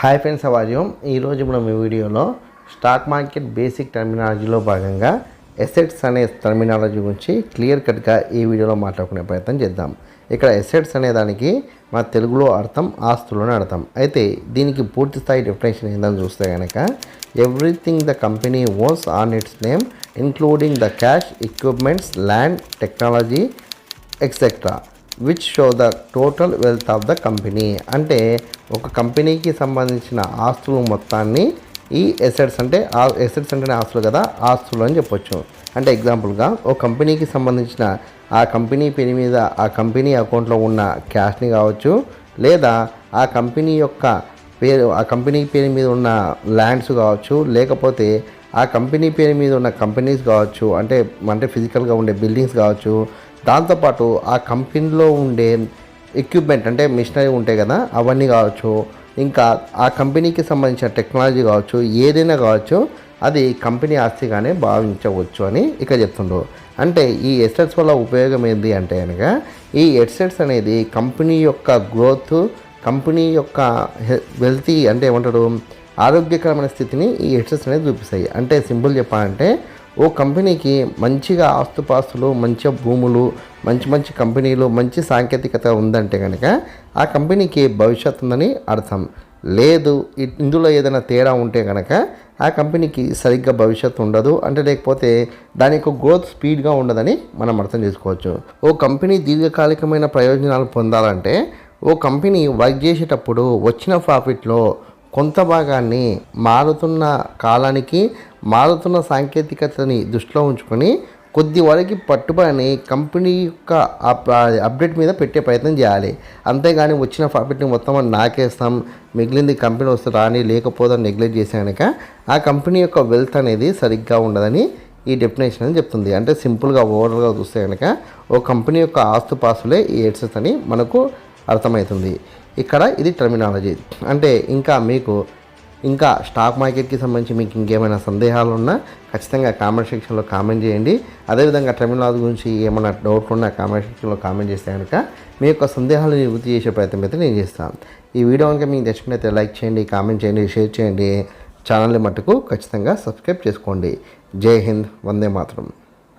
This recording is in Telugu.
Hi friends, అవాజ్యం. ఈరోజు మనం ఈ వీడియోలో స్టాక్ మార్కెట్ బేసిక్ టర్మినాలజీలో భాగంగా ఎసెట్స్ అనే టర్మినాలజీ గురించి క్లియర్ కట్గా ఈ వీడియోలో మాట్లాడుకునే ప్రయత్నం చేద్దాం. ఇక్కడ ఎసెట్స్ అనే దానికి మన తెలుగులో అర్థం ఆస్తులని అర్థం. అయితే దీనికి పూర్తి స్థాయి డెఫినేషన్ ఏందని చూస్తే కనుక everything the company owns on its name including the cash, equipments, land, technology etcetera which show the total wealth of the company. అంటే ఒక కంపెనీకి సంబంధించిన ఆస్తులు మొత్తాన్ని ఈ ఎసెట్స్ అంటేనే ఆస్తులు కదా, ఆస్తులు అని చెప్పొచ్చు. అంటే ఎగ్జాంపుల్గా ఒక కంపెనీకి సంబంధించిన ఆ కంపెనీ పేరు మీద ఆ కంపెనీ అకౌంట్లో ఉన్న క్యాష్ని కావచ్చు, లేదా ఆ కంపెనీ పేరు మీద ఉన్న ల్యాండ్స్ కావచ్చు, లేకపోతే ఆ కంపెనీ పేరు మీద ఉన్న కంపెనీస్ కావచ్చు, అంటే ఫిజికల్గా ఉండే బిల్డింగ్స్ కావచ్చు, దాంతోపాటు ఆ కంపెనీలో ఉండే ఎక్విప్మెంట్ అంటే మిషనరీ ఉంటాయి కదా అవన్నీ కావచ్చు, ఇంకా ఆ కంపెనీకి సంబంధించిన టెక్నాలజీ కావచ్చు, ఏదైనా కావచ్చు, అది కంపెనీ ఆస్తిగానే భావించవచ్చు అని ఇక్కడ చెప్తుండ్రు. అంటే ఈ ఎసెట్స్ వల్ల ఉపయోగం ఏంటి అంటే కనుక ఈ ఎసెట్స్ అనేది కంపెనీ యొక్క గ్రోత్, కంపెనీ యొక్క వెల్తీ అంటే ఏమంటారు ఆరోగ్యకరమైన స్థితిని ఈ ఎసెట్స్ అనేది చూపిస్తాయి. అంటే సింపుల్ చెప్పాలంటే ఓ కంపెనీకి మంచిగా ఆస్తుపాస్తులు, మంచిగా భూములు, మంచి కంపెనీలు, మంచి సాంకేతికత ఉందంటే కనుక ఆ కంపెనీకి భవిష్యత్తు ఉందని అర్థం. లేదు ఇందులో ఏదైనా తేడా ఉంటే కనుక ఆ కంపెనీకి సరిగ్గా భవిష్యత్తు ఉండదు, లేకపోతే దాని యొక్క గ్రోత్ స్పీడ్గా ఉండదని మనం అర్థం చేసుకోవచ్చు. ఓ కంపెనీ దీర్ఘకాలికమైన ప్రయోజనాలు పొందాలంటే ఓ కంపెనీ వర్క్ చేసేటప్పుడు వచ్చిన ప్రాఫిట్లో కొంత భాగాన్ని మారుతున్న కాలానికి, మారుతున్న సాంకేతికతని దృష్టిలో ఉంచుకొని కొద్ది వరకు పట్టుబడిని కంపెనీ యొక్క అప్డేట్ మీద పెట్టే ప్రయత్నం చేయాలి. అంతేగాని వచ్చిన ప్రాఫిట్ని మొత్తం నాకేస్తాం, మిగిలింది కంపెనీ వస్తే రాని లేకపోదని నెగ్లెక్ట్ చేసే కనుక ఆ కంపెనీ యొక్క వెల్త్ అనేది సరిగ్గా ఉండదని ఈ డెఫినేషన్ అని చెప్తుంది. అంటే సింపుల్గా ఓవరాల్గా చూస్తే కనుక ఓ కంపెనీ యొక్క ఆస్తుపాస్తులే ఈ ఎసెట్స్ అని మనకు అర్థమవుతుంది. ఇక్కడ ఇది టర్మినాలజీ. అంటే ఇంకా స్టాక్ మార్కెట్కి సంబంధించి మీకు ఇంకేమైనా సందేహాలు ఉన్నా ఖచ్చితంగా కామెంట్ సెక్షన్లో కామెంట్ చేయండి. అదేవిధంగా టర్మినాలజీ గురించి ఏమైనా డౌట్లు ఉన్నా కామెంట్ సెక్షన్లో కామెంట్ చేస్తే కనుక మీ యొక్క సందేహాలను నివృత్తి చేసే ప్రయత్నం అయితే నేను చేస్తాను. ఈ వీడియో కనుక మీకు నచ్చినట్లయితే లైక్ చేయండి, కామెంట్ చేయండి, షేర్ చేయండి. ఛానల్ని మట్టుకు ఖచ్చితంగా సబ్స్క్రైబ్ చేసుకోండి. జై హింద్, వందే మాతరం.